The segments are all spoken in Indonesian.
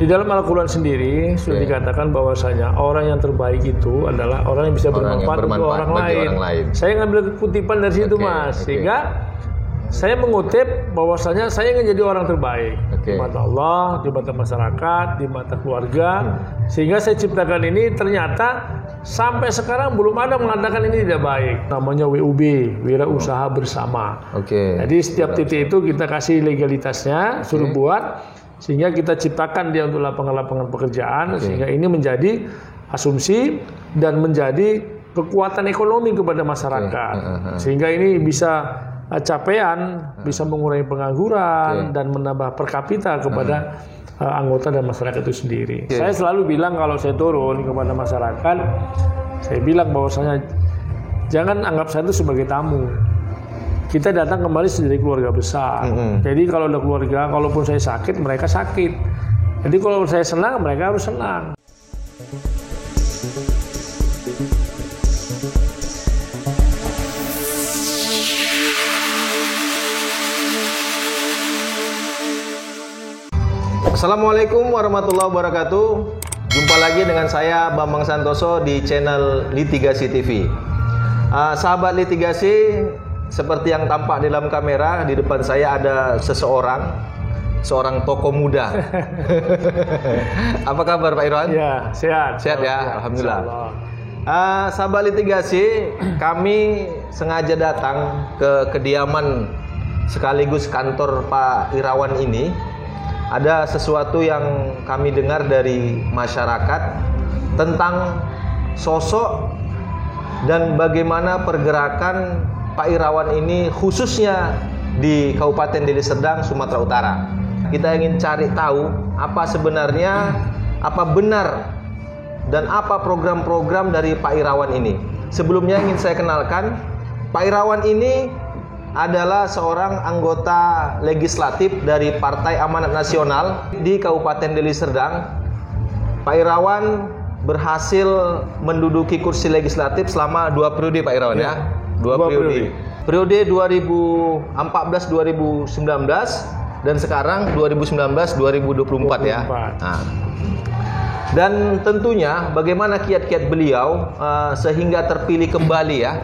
Di dalam Al-Quran sendiri sudah dikatakan bahwasanya orang yang terbaik itu adalah orang yang bisa bermanfaat untuk orang lain. Saya ngambil kutipan dari situ, Mas. Sehingga saya mengutip bahwasanya saya ingin jadi orang terbaik di mata Allah, di mata masyarakat, di mata keluarga. Sehingga saya ciptakan ini ternyata sampai sekarang belum ada mengatakan ini tidak baik. Namanya WUB, Wira Usaha Bersama. Jadi setiap titik itu kita kasih legalitasnya, suruh buat. Sehingga kita ciptakan dia untuk lapangan-lapangan pekerjaan, sehingga ini menjadi asumsi dan menjadi kekuatan ekonomi kepada masyarakat. Sehingga ini bisa capaian, bisa mengurangi pengangguran dan menambah per kapita kepada anggota dan masyarakat itu sendiri. Saya selalu bilang kalau saya turun kepada masyarakat, saya bilang bahwasanya jangan anggap saya itu sebagai tamu. Kita datang kembali dari keluarga besar. Jadi kalau ada keluarga, kalaupun saya sakit, mereka sakit. Jadi kalau saya senang, mereka harus senang. Assalamualaikum warahmatullahi wabarakatuh. Jumpa lagi dengan saya Bambang Santoso di channel Litigasi TV. Sahabat litigasi, seperti yang tampak di dalam kamera, di depan saya ada seorang tokoh muda. Apa kabar Pak Irwan? Ya, sehat. Sehat ya, alhamdulillah. Sahabat litigasi, kami sengaja datang ke kediaman sekaligus kantor Pak Irawan ini. Ada sesuatu yang kami dengar dari masyarakat tentang sosok dan bagaimana pergerakan Pak Irawan ini khususnya di Kabupaten Deli Serdang, Sumatera Utara. Kita ingin cari tahu apa sebenarnya, apa benar dan apa program-program dari Pak Irawan ini. Sebelumnya ingin saya kenalkan, Pak Irawan ini adalah seorang anggota legislatif dari Partai Amanat Nasional di Kabupaten Deli Serdang. Pak Irawan berhasil menduduki kursi legislatif selama 2 periode Pak Irawan ya. 2 periode. Periode 2014-2019 dan sekarang 2019-2024 ya. Nah. Dan tentunya bagaimana kiat-kiat beliau sehingga terpilih kembali ya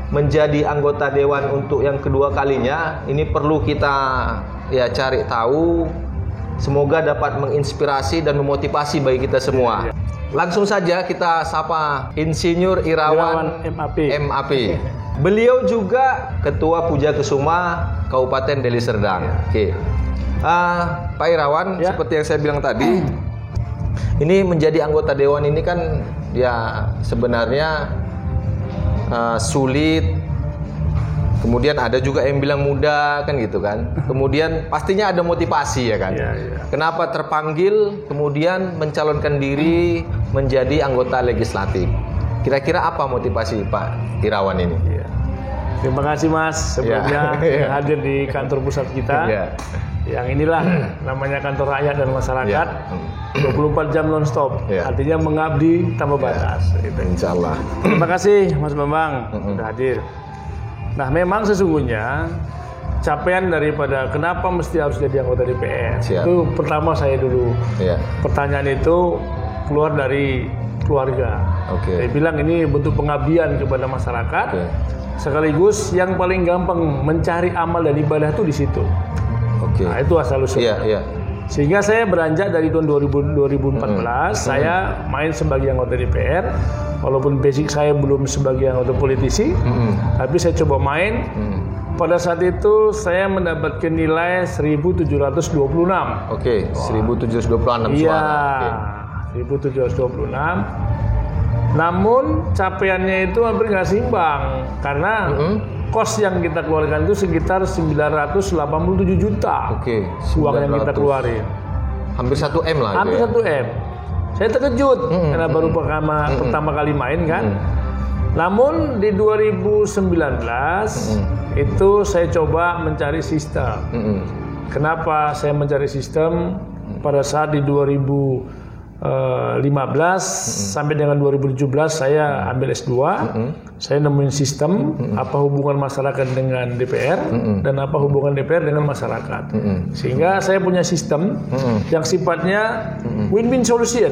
menjadi anggota dewan untuk yang kedua kalinya. Ini perlu kita ya cari tahu. Semoga dapat menginspirasi dan memotivasi bagi kita semua. Langsung saja kita sapa Insinyur Irawan MAP. Beliau juga Ketua Puja Kesuma Kabupaten Deli Serdang. Pak Irawan, seperti yang saya bilang tadi, ini menjadi anggota dewan ini kan ya sebenarnya sulit. Kemudian ada juga yang bilang mudah kan gitu kan. Kemudian pastinya ada motivasi ya kan. Kenapa terpanggil kemudian mencalonkan diri menjadi anggota legislatif? Kira-kira apa motivasi Pak Irawan ini? Terima kasih Mas sebelumnya hadir di kantor pusat kita. Yang inilah namanya kantor rakyat dan masyarakat. 24 jam non-stop. Artinya mengabdi tanpa batas. Insya Allah. Terima kasih Mas Bambang sudah hadir. Nah, memang sesungguhnya capaian daripada kenapa mesti harus jadi anggota DPR itu pertama saya dulu. Pertanyaan itu keluar dari keluarga. Saya bilang ini bentuk pengabdian kepada masyarakat. Sekaligus yang paling gampang mencari amal dan ibadah itu di situ. Nah, itu asal usulnya. Sehingga saya beranjak dari tahun 2014 saya main sebagai anggota DPR. Walaupun basic saya belum sebagai anggota politisi, tapi saya coba main. Pada saat itu saya mendapatkan nilai 1726. 1726 suara. 1726. Namun capaiannya itu hampir nggak seimbang karena kos yang kita keluarkan itu sekitar 987 juta. Uang yang kita keluarin. Hampir 1 M lah. Hampir 1 M. Saya terkejut karena baru pertama kali main kan. Namun di 2019 itu saya coba mencari sistem. Kenapa saya mencari sistem? Pada saat di 2019 sampai dengan 2017 saya ambil S2. Saya nemuin sistem apa hubungan masyarakat dengan DPR dan apa hubungan DPR dengan masyarakat. Sehingga saya punya sistem yang sifatnya win-win solution.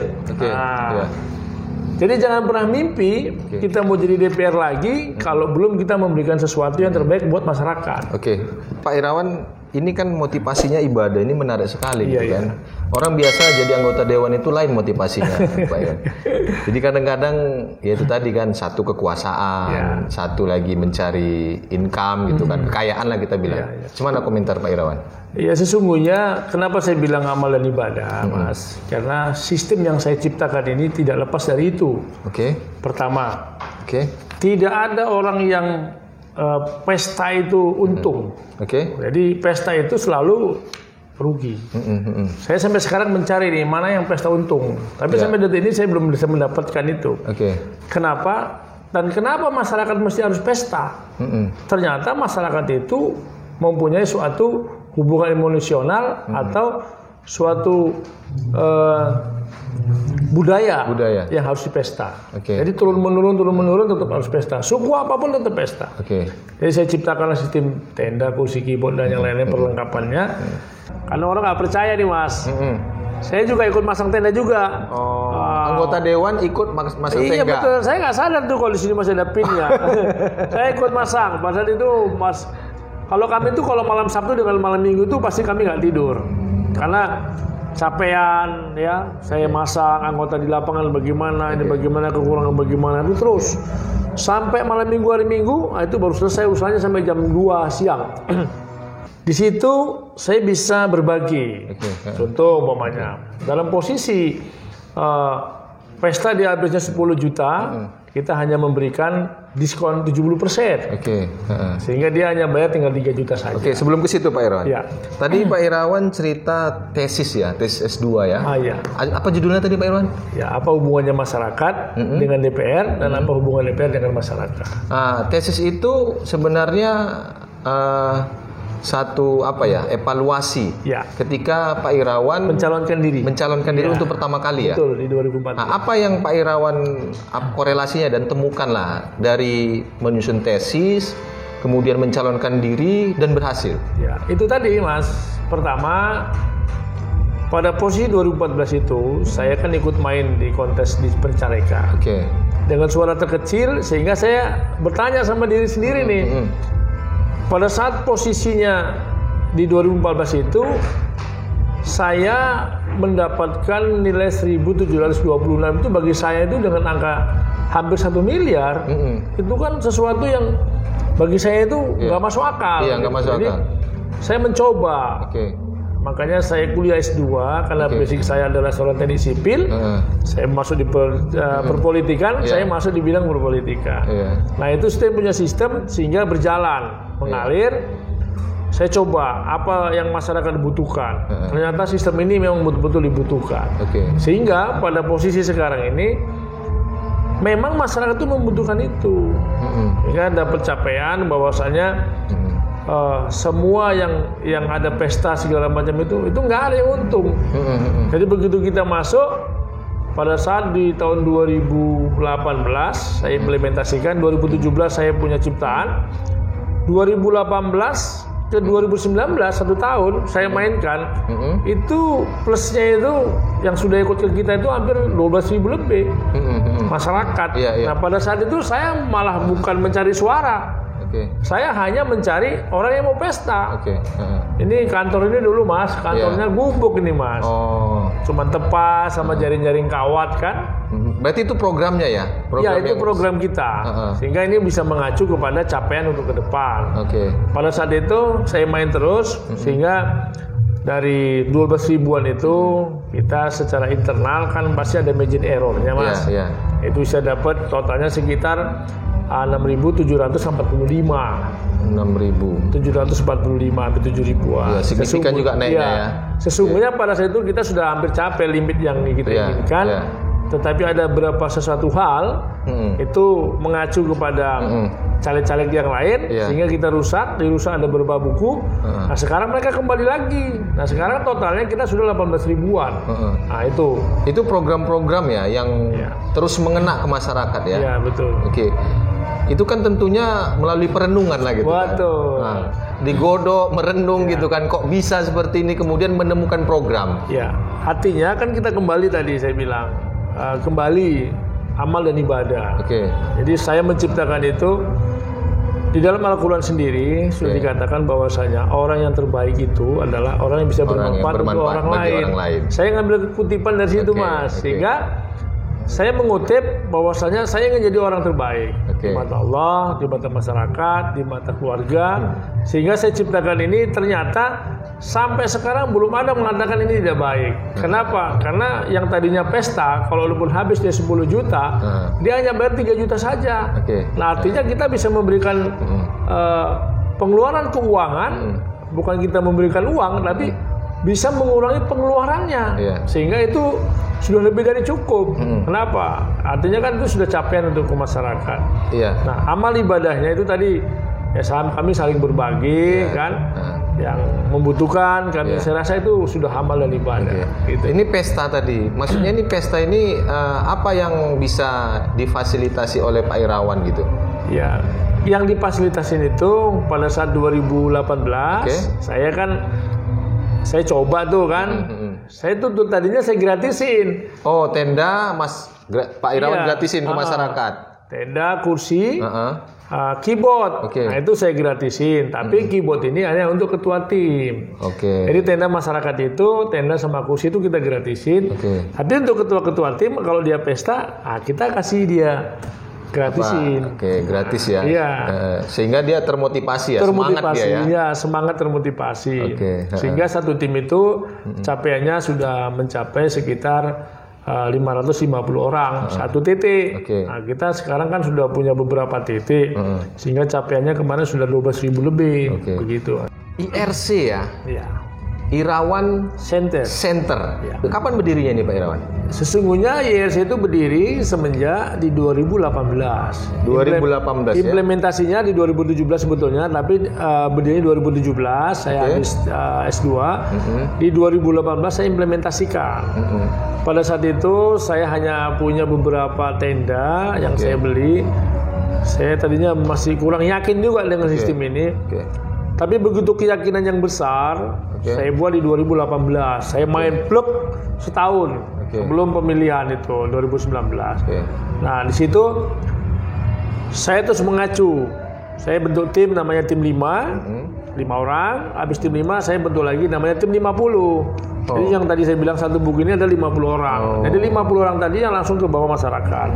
Jadi jangan pernah mimpi kita mau jadi DPR lagi kalau belum kita memberikan sesuatu yang terbaik buat masyarakat. Pak Irawan, ini kan motivasinya ibadah, ini menarik sekali gitu kan. Orang biasa jadi anggota dewan itu lain motivasinya, Pak Irawan. Jadi kadang-kadang ya itu tadi kan, satu kekuasaan, satu lagi mencari income gitu kan, kekayaan lah kita bilang. Gimana komentar Pak Irawan? Ya sesungguhnya kenapa saya bilang amal dan ibadah, Mas? Karena sistem yang saya ciptakan ini tidak lepas dari itu. Pertama, tidak ada orang yang pesta itu untung. Jadi pesta itu selalu rugi. Saya sampai sekarang mencari nih mana yang pesta untung. Tapi sampai detik ini saya belum bisa mendapatkan itu. Kenapa? Dan kenapa masyarakat mesti harus pesta? Ternyata masyarakat itu mempunyai suatu hubungan emosional atau suatu budaya yang harus dipesta. Jadi turun menurun tetap harus pesta. Suku apapun tetap pesta. Jadi saya ciptakanlah sistem tenda, kursi, keyboard dan yang lainnya perlengkapannya. Karena orang nggak percaya nih, Mas. Saya juga ikut masang tenda juga. Anggota dewan ikut masang tenda. Iya betul. Saya nggak sadar tuh kalau di sini masih ada pinnya. Saya ikut masang. Padahal itu Mas. Kalau kami itu kalau malam Sabtu dengan malam Minggu itu pasti kami nggak tidur. Karena capean ya, saya masang anggota di lapangan bagaimana, ini bagaimana, kekurangan bagaimana, itu terus sampai malam Minggu, hari Minggu, itu baru selesai usahanya sampai jam 2 siang. Di situ saya bisa berbagi. Contoh umpamanya dalam posisi pesta di habisnya 10 juta, kita hanya memberikan diskon 70%. Sehingga dia hanya bayar tinggal 3 juta saja. Sebelum ke situ Pak Irawan. Tadi Pak Irawan cerita tesis ya, tesis S2 ya. Apa judulnya tadi Pak Irawan? Ya, apa hubungannya masyarakat dengan DPR dan apa hubungan DPR dengan masyarakat. Tesis itu sebenarnya satu evaluasi ketika Pak Irawan mencalonkan diri untuk pertama kali ya. Betul, di 2014. Apa yang Pak Irawan korelasinya dan temukan lah dari menyusun tesis, kemudian mencalonkan diri dan berhasil? Ya, itu tadi Mas. Pertama, pada posisi 2014 itu saya kan ikut main di kontes di Pencalekan. Dengan suara terkecil sehingga saya bertanya sama diri sendiri nih. Pada saat posisinya di 2014 itu saya mendapatkan nilai 1.726 itu bagi saya itu dengan angka hampir 1 miliar. Itu kan sesuatu yang bagi saya itu nggak masuk akal. Jadi saya mencoba. Makanya saya kuliah S2 karena basic saya adalah seorang teknik sipil. Saya masuk di perpolitikan, saya masuk di bidang perpolitikan. Nah, itu saya punya sistem sehingga berjalan, mengalir. Saya coba apa yang masyarakat butuhkan. Ternyata sistem ini memang betul-betul dibutuhkan. Sehingga pada posisi sekarang ini memang masyarakat itu membutuhkan itu. Ya, dapat capaian bahwasanya semua yang ada pesta segala macam itu nggak ada yang untung. Jadi begitu kita masuk pada saat di tahun 2018 saya implementasikan, 2017 saya punya ciptaan, 2018 ke 2019 1 tahun saya mainkan, itu plusnya itu yang sudah ikut ke kita itu hampir 12.000 lebih masyarakat. Nah pada saat itu saya malah bukan mencari suara. Saya hanya mencari orang yang mau pesta. Ini kantor ini dulu Mas, kantornya gubuk ini Mas. Cuman tepas sama jaring-jaring kawat kan. Berarti itu programnya ya? Itu program kita. Sehingga ini bisa mengacu kepada capaian untuk ke depan. Pada saat itu saya main terus sehingga dari 12 ribuan itu kita secara internal kan pasti ada margin errornya Mas. Itu bisa dapat totalnya sekitar 6.745. 6.745 sampai 7.000-an. Signifikan juga naiknya ya. Sesungguhnya pada saat itu kita sudah hampir capai limit yang kita inginkan. tetapi ada beberapa sesuatu hal itu mengacu kepada caleg-caleg yang lain, sehingga kita rusak ada beberapa buku. Nah sekarang mereka kembali lagi. Nah sekarang totalnya kita sudah 18 ribuan. Nah itu program-program ya yang terus mengena ke masyarakat ya. Iya betul. Oke. Itu kan tentunya melalui perenungan lah gitu. Betul. Kan? Nah, digodok, merenung gitu kan, kok bisa seperti ini, kemudian menemukan program. Ya, artinya kan kita kembali tadi saya bilang, kembali amal dan ibadah. Oke. Jadi saya menciptakan itu di dalam Al-Quran sendiri sudah dikatakan bahwasanya orang yang terbaik itu adalah orang yang bisa bermanfaat untuk orang lain. Saya ngambil kutipan dari situ Mas, sehingga saya mengutip bahwasanya saya ingin jadi orang terbaik di mata Allah, di mata masyarakat, di mata keluarga. Sehingga saya ciptakan ini ternyata sampai sekarang belum ada mengatakan ini tidak baik. Kenapa? Karena yang tadinya pesta, kalau walaupun habis dia 10 juta, dia hanya bayar 3 juta saja. Nah artinya kita bisa memberikan pengeluaran keuangan, bukan kita memberikan uang, tapi bisa mengurangi pengeluarannya, sehingga itu sudah lebih dari cukup. Kenapa? Artinya kan itu sudah capaian untuk masyarakat. Nah, amal ibadahnya itu tadi ya kami saling berbagi kan, yang membutuhkan kami. Saya rasa itu sudah amal dan ibadah. Gitu. Ini pesta tadi, maksudnya ini pesta ini apa yang bisa difasilitasi oleh Pak Irawan gitu? Ya, yang difasilitasin itu pada saat 2018 saya coba tuh kan. Saya tuh tadinya saya gratisin. Oh, tenda Pak Irawan gratisin ke masyarakat. Tenda, kursi, keyboard. Nah itu saya gratisin. Tapi keyboard ini hanya untuk ketua tim. Jadi tenda masyarakat itu, tenda sama kursi itu kita gratisin. Tapi untuk ketua-ketua tim kalau dia pesta, kita kasih dia gratisin. Gratis ya. Sehingga dia termotivasi ya, semangat dia ya. Ya, semangat termotivasi. Sehingga satu tim itu capaiannya sudah mencapai sekitar 550 orang satu titik. Nah, kita sekarang kan sudah punya beberapa titik. Sehingga capaiannya kemarin sudah 12.000 lebih. Begitu. IRC ya? Iya. Irawan Center. Kapan berdirinya ini Pak Irawan? Sesungguhnya IRC itu berdiri semenjak di 2018. 2018 implementasinya di 2017 sebetulnya, tapi berdiri 2017 saya habis S2. Di 2018 saya implementasikan. Pada saat itu saya hanya punya beberapa tenda yang saya beli. Saya tadinya masih kurang yakin juga dengan sistem ini. Tapi begitu keyakinan yang besar, saya buat di 2018. Saya main plug setahun sebelum pemilihan itu 2019. Nah di situ saya terus mengacu. Saya bentuk tim namanya tim 5 orang. Habis tim 5 saya bentuk lagi namanya tim 50. Jadi yang tadi saya bilang satu buku ini ada 50 orang. Jadi 50 orang tadi yang langsung ke bawah masyarakat.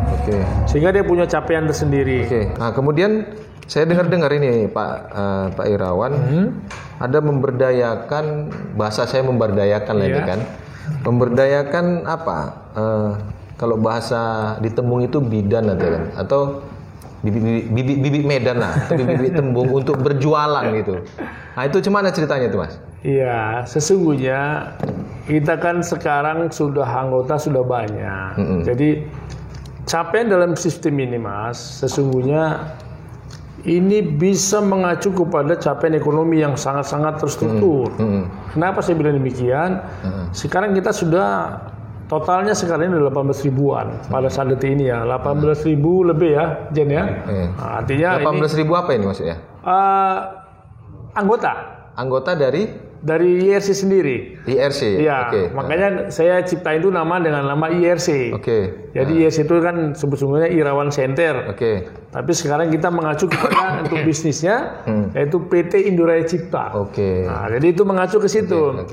Sehingga dia punya capaian tersendiri. Nah kemudian saya dengar ini Pak Irawan ada memberdayakan, bahasa saya memberdayakan lah ini kan. Memberdayakan apa? Kalau bahasa di Tembung itu bidan atau bibit medan lah, atau bibit tembung untuk berjualan gitu. Nah itu gimana ceritanya itu Mas? Iya, sesungguhnya kita kan sekarang anggota sudah banyak. Jadi capaian dalam sistem ini Mas, sesungguhnya ini bisa mengacu kepada capaian ekonomi yang sangat-sangat terstruktur. Kenapa saya bilang demikian? Sekarang kita sudah totalnya sekarang ini 18 ribuan pada saat detik ini ya, 18.000 lebih ya, Jen ya. Nah, artinya 18.000 apa ini maksudnya? Anggota dari IRC sendiri. IRC. Iya. Makanya saya ciptain itu nama dengan nama IRC. Jadi IRC itu kan sebetulnya Irawan Center. Tapi sekarang kita mengacu kepada untuk bisnisnya yaitu PT Indoraya Cipta. Nah, jadi itu mengacu ke situ.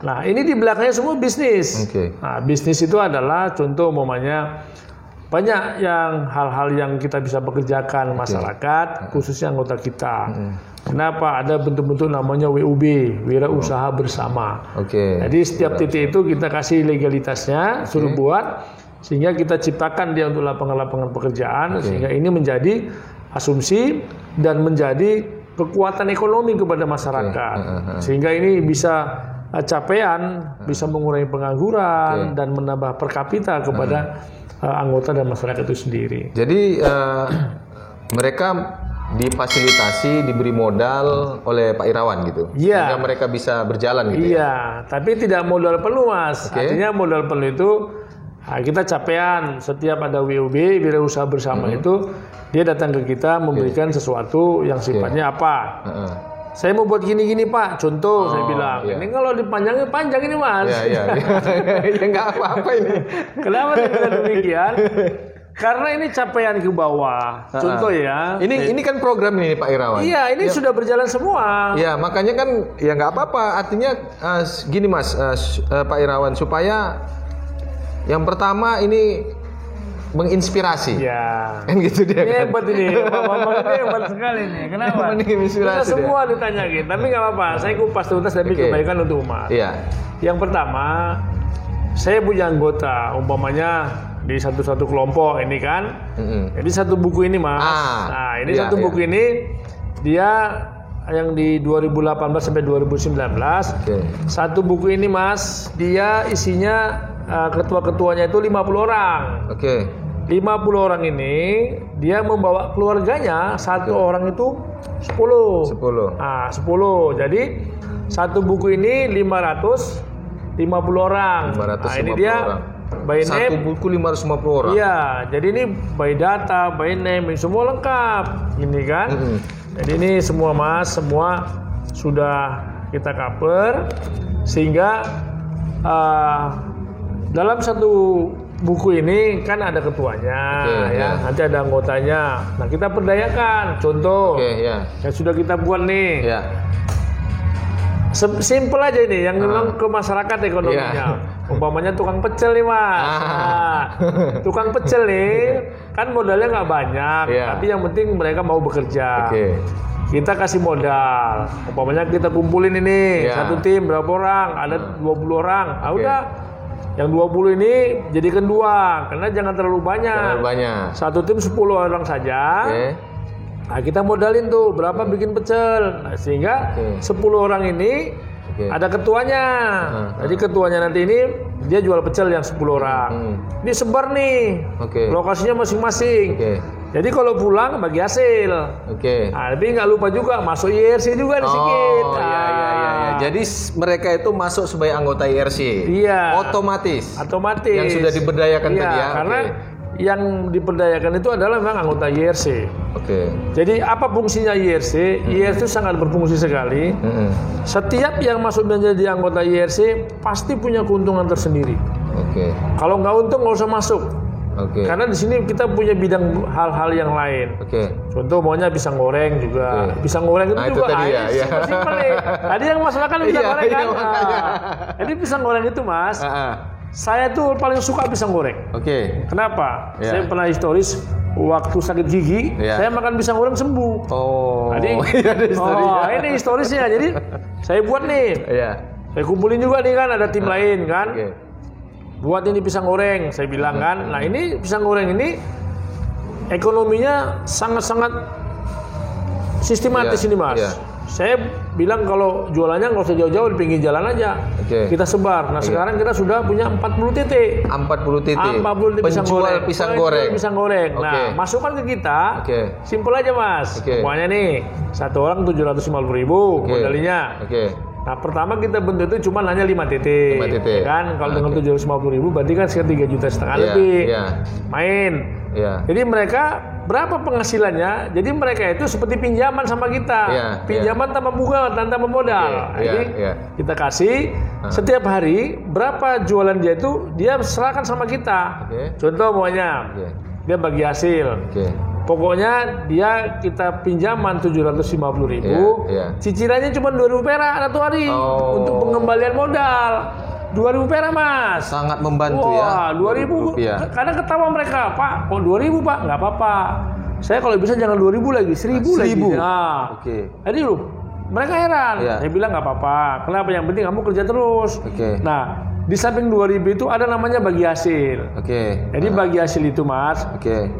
Nah, ini di belakangnya semua bisnis. Nah, bisnis itu adalah contoh umpamanya banyak hal-hal yang kita bisa bekerjakan masyarakat, khususnya anggota kita. Kenapa? Ada bentuk-bentuk namanya WUB, Wira Usaha Bersama. Jadi setiap titik itu kita kasih legalitasnya, suruh buat, sehingga kita ciptakan dia untuk lapangan-lapangan pekerjaan, sehingga ini menjadi asumsi dan menjadi kekuatan ekonomi kepada masyarakat. Sehingga ini bisa capaian, bisa mengurangi pengangguran dan menambah per kapita kepada anggota dan masyarakat itu sendiri. Jadi mereka difasilitasi, diberi modal oleh Pak Irawan gitu, sehingga mereka bisa berjalan gitu. Iya, tapi tidak modal penuh Mas. Artinya modal penuh itu kita capaian setiap ada WUB, wirausaha bersama itu dia datang ke kita memberikan sesuatu yang sifatnya apa. Saya mau buat gini-gini Pak, contoh saya bilang. Ini kalau dipanjangin panjang ini Mas. Ya nggak apa-apa ini. Kenapa saya bilang demikian? Karena ini capaian ke bawah. Contoh ya. Ini kan program ini Pak Irawan. Iya, ini sudah berjalan semua. Ya, makanya kan ya nggak apa-apa. Artinya gini Mas, Pak Irawan, supaya yang pertama ini menginspirasi. Ya. Kan gitu dia. Ini hebat ini. Bapak ini hebat sekali nih. Kenapa? Kita semua ditanyain. Tapi nggak apa-apa. Saya kupas tuntas demi kebaikan untuk umat. Iya. Yang pertama, saya punya anggota, umpamanya di satu kelompok ini kan. Jadi satu buku ini Mas. Nah, ini satu buku ini dia yang di 2018 sampai 2019. Satu buku ini Mas, dia isinya ketua-ketuanya itu 50 orang. 50 orang ini dia membawa keluarganya, satu orang itu 10. Nah, 10. Jadi satu buku ini 550 orang. Nah, ini dia orang. By name, satu buku 550 orang. Iya, jadi ini by data, by name, semua lengkap. Ini kan. Jadi ini semua Mas, semua sudah kita cover sehingga dalam satu buku ini kan ada ketuanya, nanti ada anggotanya. Nah, kita perdayakan. Contoh yang sudah kita buat nih. Simple aja ini, yang memang ke masyarakat ekonominya. Umpamanya tukang pecel nih Mas. Tukang pecel nih, kan modalnya nggak banyak, tapi yang penting mereka mau bekerja. Kita kasih modal. Umpamanya kita kumpulin ini, satu tim berapa orang? Ada 20 orang. Ah udah, yang 20 ini jadikan 2, karena jangan terlalu banyak. Satu tim 10 orang saja. Nah, kita modalin tuh berapa bikin pecel. Nah, sehingga 10 orang ini ada ketuanya. Jadi ketuanya nanti ini dia jual pecel yang 10 orang. Ini sebar nih. Lokasinya masing-masing. Jadi kalau pulang bagi hasil. Nah, tapi nggak lupa juga masuk IRC juga di sedikit. Jadi mereka itu masuk sebagai anggota IRC. Otomatis. Yang sudah diberdayakan tadi ya. Karena yang diperdayakan itu adalah memang anggota IRC. Jadi apa fungsinya IRC? IRC itu sangat berfungsi sekali. Setiap yang masuk menjadi anggota IRC pasti punya keuntungan tersendiri. Kalau nggak untung nggak usah masuk. Karena di sini kita punya bidang hal-hal yang lain. Contoh maunya pisang goreng juga. Pisang goreng itu juga simpel nih. Tadi yang masalah kan pisang goreng kan. Jadi pisang goreng itu Mas. Saya tuh paling suka pisang goreng. Kenapa? Saya pernah historis waktu sakit gigi, saya makan pisang goreng sembuh. Jadi, ini historisnya. Jadi saya buat nih. Saya kumpulin juga nih kan, ada tim lain kan. Buat ini pisang goreng, saya bilang kan. Nah ini pisang goreng ini ekonominya sangat-sangat sistematis ini Mas. Saya bilang kalau jualannya nggak usah jauh-jauh di pinggir jalan aja. Kita sebar. Nah sekarang kita sudah punya 40 titik. 40 titik. Penjual pisang goreng. Pisang goreng. Nah masukkan ke kita. Simpel aja Mas. Pokoknya nih satu orang 750.000 modalnya. Nah pertama kita bentuk itu cuma hanya 5 titik. Kan kalau dengan 750.000 berarti kan sekitar 3,5 juta lebih. Main. Jadi mereka berapa penghasilannya? Jadi mereka itu seperti pinjaman sama kita. Pinjaman tanpa bunga, tanpa modal. Jadi kita kasih setiap hari berapa jualan dia itu dia serahkan sama kita. Contoh maunya dia bagi hasil. Pokoknya dia kita pinjaman 750.000, cicilannya cuma 2.000 perak satu hari untuk pengembalian modal. 2.000 perak Mas. Sangat membantu. 2.000 rupiah. Kadang ketawa mereka, Pak, kok 2.000 Pak? Nggak apa-apa. Saya kalau bisa jangan 2.000 lagi, 1.000 lagi. Nah, jadi mereka heran. Saya bilang nggak apa-apa. Kenapa? Yang penting kamu kerja terus. Nah, di samping 2.000 itu ada namanya bagi hasil. Jadi bagi hasil itu Mas.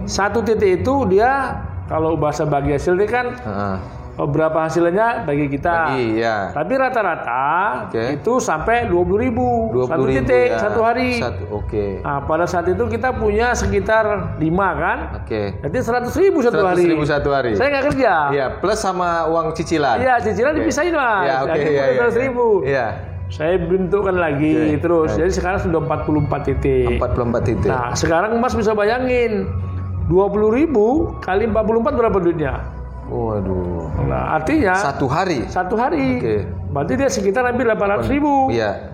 Satu titik itu dia kalau bahasa bagi hasil ini kan berapa hasilnya bagi kita. Ya. Tapi rata-rata itu sampai 20.000 satu titik satu hari. Nah, pada saat itu kita punya sekitar 5 kan. Jadi 100.000 satu hari. 100.000 satu hari. Saya nggak kerja. Iya, plus sama uang cicilan. Iya, cicilan dipisahin Mas. Iya, Jadi 100.000. Iya. Saya bentukkan lagi terus. Jadi sekarang sudah 44 titik. 44 titik. Nah, sekarang Mas bisa bayangin 20.000 kali 44 berapa duitnya? Waduh. Nah, artinya satu hari. Berarti dia sekitar hampir 800.000. Iya.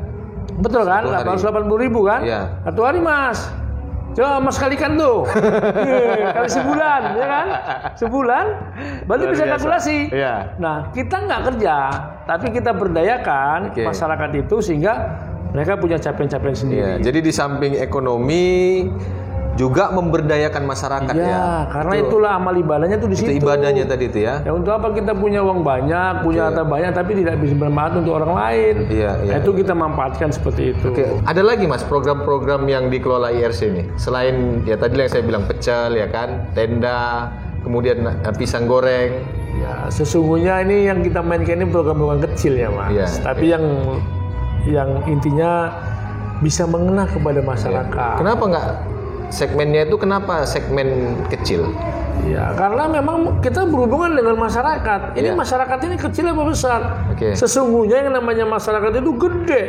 Betul kan? 880.000 kan? Iya. Satu hari Mas. Coba Mas kalikan tuh. Kali sebulan, ya kan? Sebulan, berarti bisa kalkulasi. Iya. Nah, kita nggak kerja, tapi kita berdayakan masyarakat itu sehingga mereka punya capaian-capaian sendiri. Iya. Jadi di samping ekonomi juga memberdayakan masyarakat karena itulah amal ibadahnya tuh di situ. Itu ibadahnya tadi itu ya. Ya untuk apa kita punya uang banyak, punya harta banyak tapi tidak bisa bermanfaat untuk orang lain. Itu kita manfaatkan seperti itu. Ada lagi Mas program-program yang dikelola IRC ini? Selain ya tadi yang saya bilang pecel ya kan, tenda, kemudian pisang goreng. Ya, sesungguhnya ini yang kita mainkan ini program-program kecil ya Mas. Tapi yang intinya bisa mengena kepada masyarakat. Kenapa enggak segmennya itu kenapa segmen kecil? Ya, karena memang kita berhubungan dengan masyarakat. Ini masyarakat ini kecil apa besar? Sesungguhnya yang namanya masyarakat itu gede.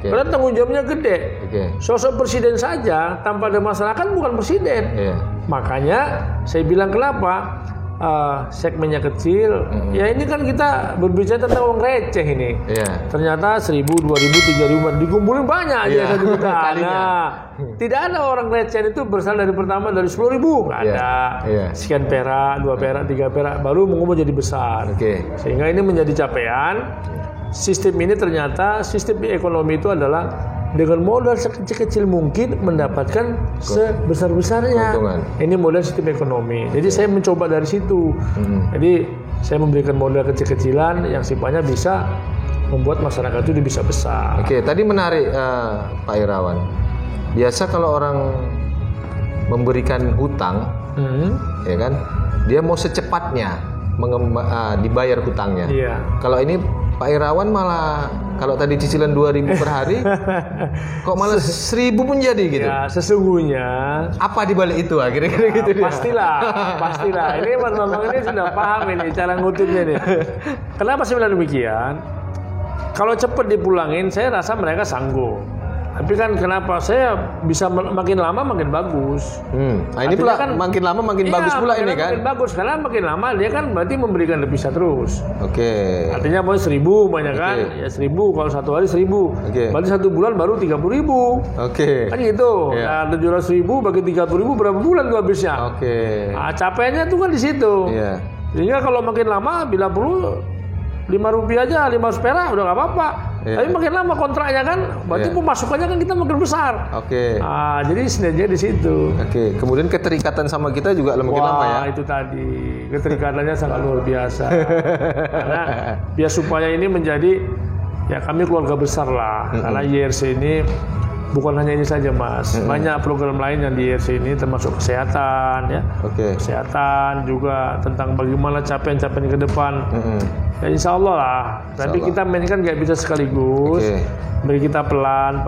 Karena tanggung jawabnya gede. Sosok presiden saja tanpa ada masyarakat bukan presiden. Makanya saya bilang kenapa segmennya kecil. Ya ini kan kita berbicara tentang uang receh ini. Ternyata 1.000, 2.000, 3.000 dikumpulin banyak aja 1 juta. Nah, tidak ada orang receh itu berasal dari pertama dari 10.000. Nggak ada. Sekian perak, 2 perak, 3 perak baru mengumpul jadi besar. Sehingga ini menjadi capaian. Sistem ini ternyata sistem ekonomi itu adalah dengan modal sekecil-kecil mungkin mendapatkan sebesar-besarnya. Ini modal sistem ekonomi. Jadi saya mencoba dari situ. Jadi saya memberikan modal kecil-kecilan yang sifatnya bisa membuat masyarakat itu bisa besar. Tadi menarik Pak Irawan. Biasa kalau orang memberikan hutang, ya kan, dia mau secepatnya dibayar hutangnya. Kalau ini Pak Irawan malah kalau tadi cicilan 2.000 per hari, kok malah 1.000 pun jadi gitu. Ya, sesungguhnya apa di balik itu kira-kira gitu dia. Pastilah. Ini Mas Bambang ini sudah paham ini cara ngutipnya nih. Kenapa saya bilang demikian? Kalau cepat dipulangin, saya rasa mereka sanggup. Tapi kan kenapa saya bisa makin lama makin bagus. Nah ini pula kan makin lama makin bagus pula ini kan. Makin bagus karena makin lama dia kan berarti memberikan devisa terus. Artinya mau 1.000 banyak kan? Ya 1.000 kalau satu hari 1.000. Berarti 1 bulan baru 30.000. Kan gitu. Nah 700.000 bagi 30.000 berapa bulan tuh habisnya? Nah, capaiannya tuh kan di situ. Sehingga kalau makin lama bila perlu 5 rupiah aja, 5 perak udah nggak apa-apa. Tapi makin lama kontraknya kan, berarti pemasukannya kan kita makin besar. Jadi sinerginya di situ. Kemudian keterikatan sama kita juga makin lama ya. Itu tadi keterikatannya sangat luar biasa. Karena biar supaya ini menjadi ya kami keluarga besar lah. Karena IRC ini bukan hanya ini saja Mas, banyak program lain yang di IRC ini termasuk kesehatan ya. Kesehatan juga tentang bagaimana capaian-capaian ke depan. Ya insya Allah lah. Tapi kita mainkan nggak bisa sekaligus. Beri kita pelan,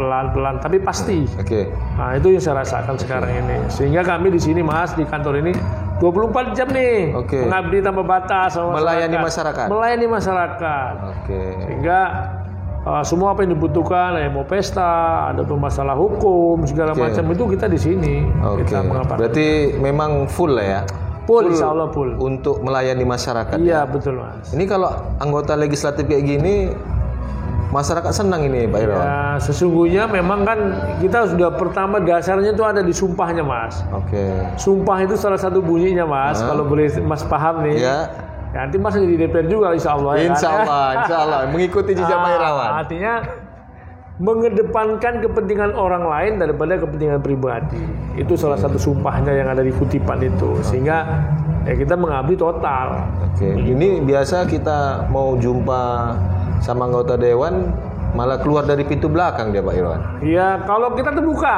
tapi pasti. Nah itu yang saya rasakan sekarang ini. Sehingga kami di sini Mas di kantor ini 24 jam nih mengabdi tanpa batas sama melayani masyarakat. Sehingga semua apa yang dibutuhkan, mau pesta, ada masalah hukum segala macam itu kita di sini. Kita berarti memang full lah ya. Full, insya Allah full. Untuk melayani masyarakat. Iya betul Mas. Ini kalau anggota legislatif kayak gini, masyarakat senang ini Pak Irawan. Ya sesungguhnya memang kan kita sudah pertama dasarnya itu ada di sumpahnya Mas. Sumpah itu salah satu bunyinya Mas. Kalau boleh Mas paham nih. Ya, nanti Mas jadi DPR juga insya Allah. Insya Allah. Mengikuti jejak Pak Irawan. Artinya mengedepankan kepentingan orang lain daripada kepentingan pribadi. Itu salah satu sumpahnya yang ada di kutipan itu. Sehingga ya kita mengabdi total. Ini biasa kita mau jumpa sama anggota dewan malah keluar dari pintu belakang dia Pak Irawan. Iya, kalau kita terbuka.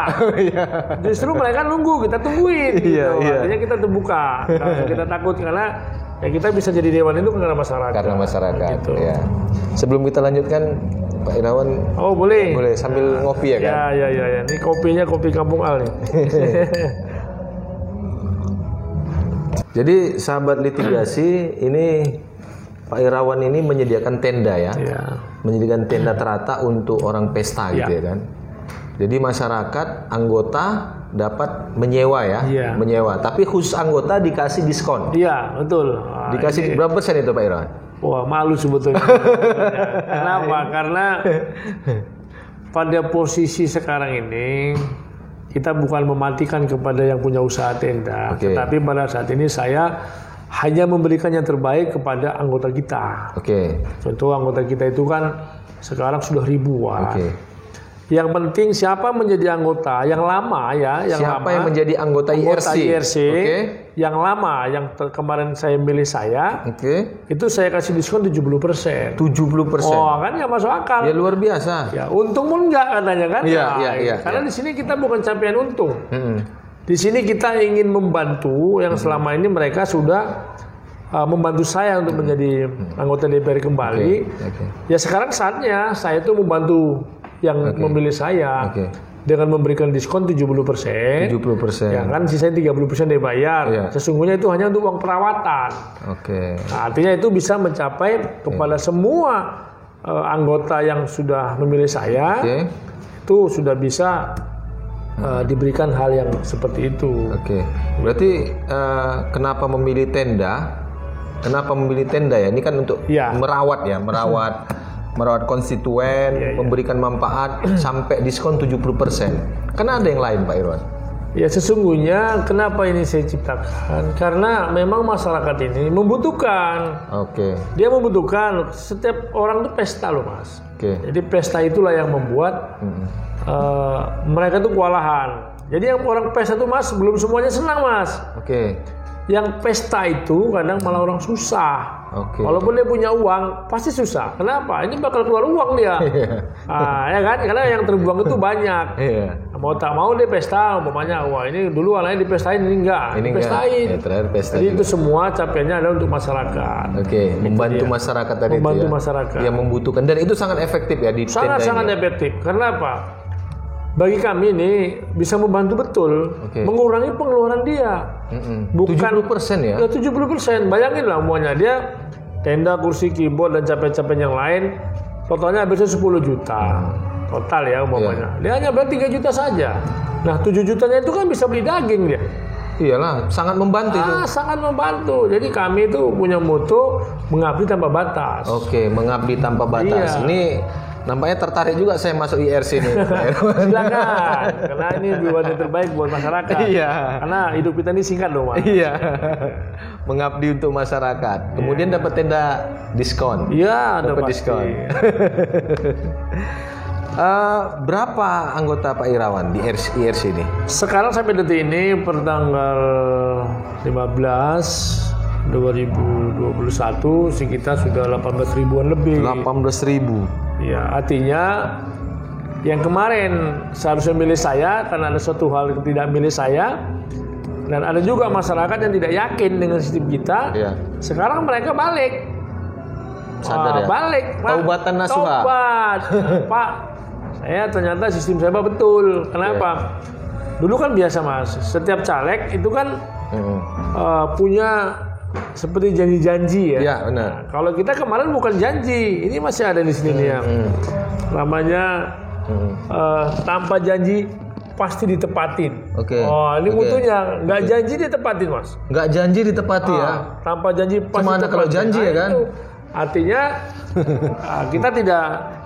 Justru mereka nunggu, kita tungguin. Artinya kita terbuka. Kita takut karena Ya kita bisa jadi dewan itu karena masyarakat. Karena masyarakat. Gitu. Ya. Sebelum kita lanjutkan, Pak Irawan. Oh boleh. Boleh sambil ngopi ya kan? Ya. Ini kopinya kopi Kampung Al nih. Jadi sahabat litigasi, ini Pak Irawan ini menyediakan tenda ya. Menyediakan tenda terata untuk orang pesta gitu ya kan. Jadi masyarakat anggota dapat menyewa ya, menyewa. Tapi khusus anggota dikasih diskon. Iya, betul. Dikasih berapa persen itu Pak Irawan? Wah, malu sebetulnya. Kenapa? Karena pada posisi sekarang ini kita bukan mematikan kepada yang punya usaha tenda, tetapi pada saat ini saya hanya memberikan yang terbaik kepada anggota kita. Contoh anggota kita itu kan sekarang sudah ribuan. Yang penting siapa menjadi anggota yang lama ya, siapa yang menjadi anggota IRC, yang lama, yang kemarin saya milih saya, itu saya kasih diskon 70%. 70%. Oh kan nggak masuk akal. Ya luar biasa. Ya untung pun nggak katanya kan? Iya. Karena di sini kita bukan capaian untung. Di sini kita ingin membantu yang selama ini mereka sudah membantu saya untuk menjadi anggota DPR kembali. Ya sekarang saatnya saya itu membantu yang memilih saya dengan memberikan diskon 70%. Ya kan sisanya 30% dibayar. Sesungguhnya itu hanya untuk uang perawatan. Nah, artinya itu bisa mencapai kepada semua anggota yang sudah memilih saya. Itu sudah bisa diberikan hal yang seperti itu. Berarti kenapa memilih tenda? Kenapa memilih tenda ya? Ini kan untuk merawat konstituen, memberikan manfaat sampai diskon 70%. Karena ada yang lain Pak Irwan. Ya sesungguhnya kenapa ini saya ciptakan? Karena memang masyarakat ini membutuhkan. Dia membutuhkan, setiap orang itu pesta loh Mas. Jadi pesta itulah yang membuat mereka itu kewalahan. Jadi yang orang pesta itu Mas belum semuanya senang Mas. Yang pesta itu kadang malah orang susah. Walaupun dia punya uang, pasti susah. Kenapa? Ini bakal keluar uang dia. Ya kan? Karena yang terbuang itu banyak. Mau tak mau dia pesta, umpamanya, wah ini dulu anaknya dipestain, ini enggak. Dipestain. Jadi itu semua capaiannya adalah untuk masyarakat. Membantu masyarakat tadi. Membantu masyarakat. Yang membutuhkan. Dan itu sangat efektif ya di tenda ini. Sangat efektif. Karena apa? Bagi kami ini bisa membantu betul mengurangi pengeluaran dia. Bukan 70% ya? 70%. Bayangin lah semuanya dia tenda, kursi, keyboard dan capek-capek yang lain totalnya habisnya 10 juta. Total ya umpamanya. Dia hanya bayar 3 juta saja. Nah 7 jutanya itu kan bisa beli daging dia. Iyalah, sangat membantu itu. Sangat membantu. Jadi kami itu punya moto mengabdi tanpa batas. Mengabdi tanpa batas. Ini nampaknya tertarik juga saya masuk IRC ini. Silakan, karena ini yang terbaik buat masyarakat. Karena hidup kita ini singkat loh Mas. Mengabdi untuk masyarakat. Kemudian dapat tenda diskon. Dapat diskon. Berapa anggota Pak Irawan di IRC ini? Sekarang sampai detik ini per tanggal 15 2021 sekitar sudah 18 ribuan lebih. 18.000. Ya, artinya yang kemarin seharusnya milih saya karena ada suatu hal yang tidak milih saya, dan ada juga masyarakat yang tidak yakin dengan sistem kita. Sekarang mereka balik. Sadar ya? Balik. Taubatan nasuha. Taubat. Pak, saya ternyata sistem saya betul. Kenapa? Dulu kan biasa Mas, setiap caleg itu kan punya seperti janji-janji ya. Benar. Nah, kalau kita kemarin bukan janji, ini masih ada di sini nih yang namanya tanpa janji pasti ditepatin. Ini mutunya nggak janji ditepatin Mas. Nggak janji ditepati ya. Tanpa janji pasti. Cuma kalau janji ya kan. Artinya kita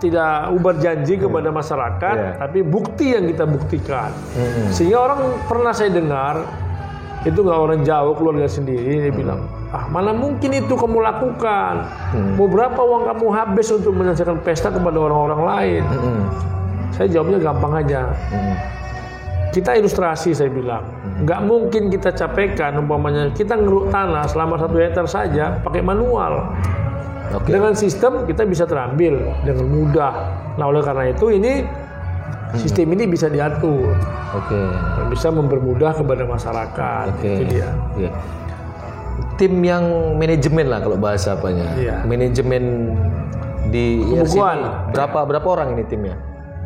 tidak ubah janji kepada masyarakat, tapi bukti yang kita buktikan. Sehingga orang pernah saya dengar itu nggak orang jauh, keluarga sendiri, dia bilang, mana mungkin itu kamu lakukan? Mau berapa uang kamu habis untuk menyelesaikan pesta kepada orang-orang lain? Saya jawabnya gampang aja. Kita ilustrasi, saya bilang, nggak mungkin kita capekkan, umpamanya kita ngeruk tanah selama 1 hektar saja pakai manual. Dengan sistem kita bisa terambil dengan mudah. Nah oleh karena itu ini sistem ini bisa diatur, dan bisa mempermudah kepada masyarakat. Itu dia. tim yang manajemen lah kalau bahasa apanya. Iya. Manajemen di IRC ini berapa orang ini timnya?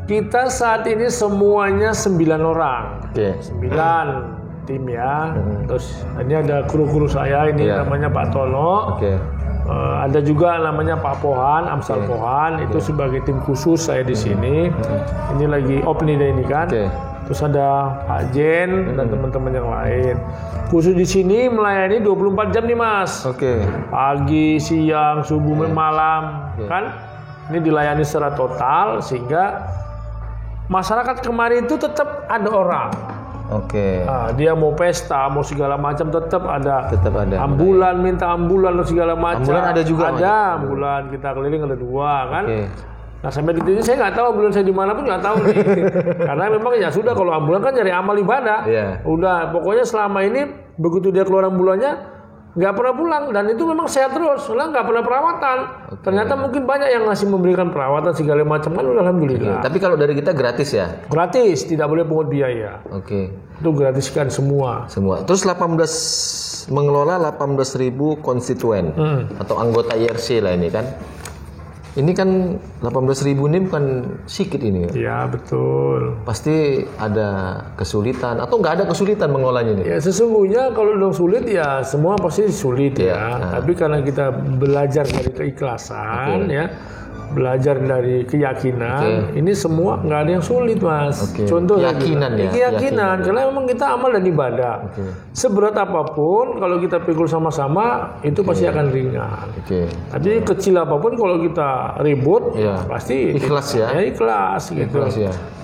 Kita saat ini semuanya 9 orang. Oke. 9 tim ya. Terus ini ada kru-kru saya ini namanya Pak Tono. Oke. Ada juga namanya Pak Pohan, Amsal Pohan, itu sebagai tim khusus saya di sini. Ini lagi opening day ini kan. Terus ada Pak Jen dan teman-teman yang lain. Khusus di sini melayani 24 jam nih Mas. Pagi, siang, subuh, malam, kan? Ini dilayani secara total sehingga masyarakat kemarin itu tetap ada orang. Nah, dia mau pesta, mau segala macam tetap ada. Ambulan, minta ambulan dan segala macam. Ambulan ada juga. Ada ambulan, kita keliling ada 2 kan. Nah sampai detik ini saya nggak tahu ambulan saya di mana pun nggak tahu nih. Karena memang ya sudah kalau ambulan kan nyari amal ibadah. Udah pokoknya selama ini begitu dia keluar ambulannya nggak pernah pulang dan itu memang sehat terus. Soalnya nggak pernah perawatan. Ternyata mungkin banyak yang masih memberikan perawatan segala macam kan udah alhamdulillah. Tapi kalau dari kita gratis ya? Gratis, tidak boleh pungut biaya. Itu gratiskan semua. Terus mengelola 18.000 konstituen atau anggota IRC lah ini kan? Ini kan 18.000 ini bukan sedikit ini. Ya betul. Pasti ada kesulitan atau nggak ada kesulitan mengelolanya ini? Ya sesungguhnya kalau udah sulit ya semua pasti sulit ya. Tapi karena kita belajar dari keikhlasan ya, belajar dari keyakinan, ini semua nggak ada yang sulit Mas. Contoh keyakinan, karena memang kita amal dan ibadah. Seberat apapun kalau kita pikul sama-sama itu pasti akan ringan. Tapi kecil apapun kalau kita ribut pasti ikhlas ya. Ikhlas gitu.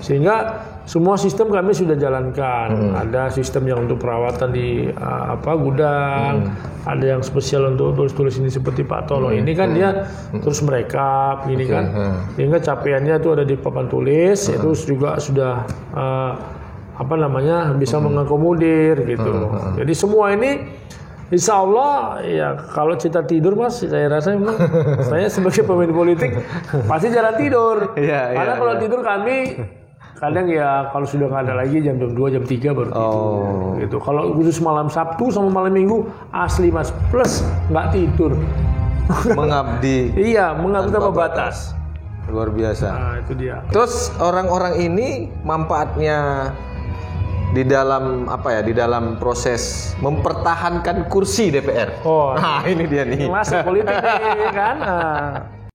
Sehingga semua sistem kami sudah jalankan. Ada sistem yang untuk perawatan di gudang, ada yang spesial untuk tulis-tulis ini seperti Pak Tolo ini kan dia terus mereka ini kan, sehingga capaiannya itu ada di papan tulis, itu juga sudah bisa mengakomodir gitu. Jadi semua ini Insya Allah ya kalau kita tidur Mas, saya rasa memang saya sebagai pemain politik pasti jarang tidur. Karena kalau tidur kami kadang ya kalau sudah nggak ada lagi jam 2, jam 3 baru tidur. Gitu. Kalau khusus malam Sabtu sama malam Minggu asli Mas, plus nggak tidur. Mengabdi. Mengabdi tanpa batas. Luar biasa. Nah, itu dia. Terus orang-orang ini manfaatnya di dalam di dalam proses mempertahankan kursi DPR. Nah ini dia nih. Masuk politik kan.